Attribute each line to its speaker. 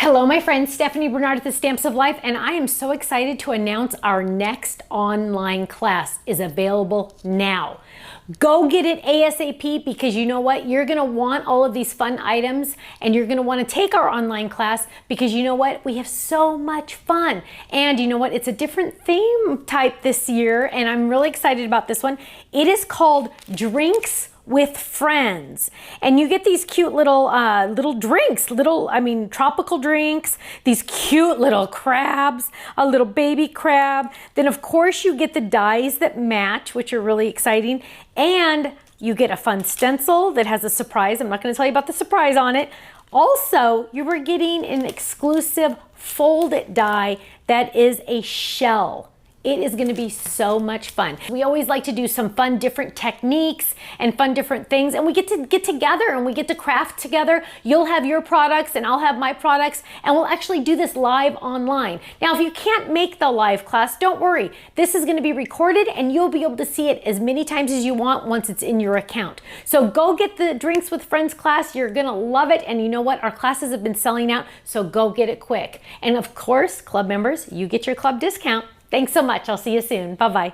Speaker 1: Hello, my friend Stephanie Bernard at the Stamps of Life, and I am so excited to announce our next online class is available now. Go get it ASAP because you know what? You're going to want all of these fun items and you're going to want to take our online class because you know what? We have so much fun. And you know what? It's a different theme type this year and I'm really excited about this one. It is called Drinks with Friends, and you get these cute little drinks, tropical drinks, these cute little crabs, a little baby crab. Then of course you get the dies that match, which are really exciting, and you get a fun stencil that has a surprise. I'm not going to tell you about the surprise on it. Also, you were getting an exclusive fold it die that is a shell. It is going to be so much fun. We always like to do some fun different techniques and fun different things, and we get to get together and we get to craft together. You'll have your products and I'll have my products, and we'll actually do this live online. Now, if you can't make the live class, don't worry. This is going to be recorded and you'll be able to see it as many times as you want once it's in your account. So go get the Drinks with Friends class. You're going to love it, and you know what? Our classes have been selling out, so go get it quick. And of course, club members, you get your club discount. Thanks so much. I'll see you soon. Bye-bye.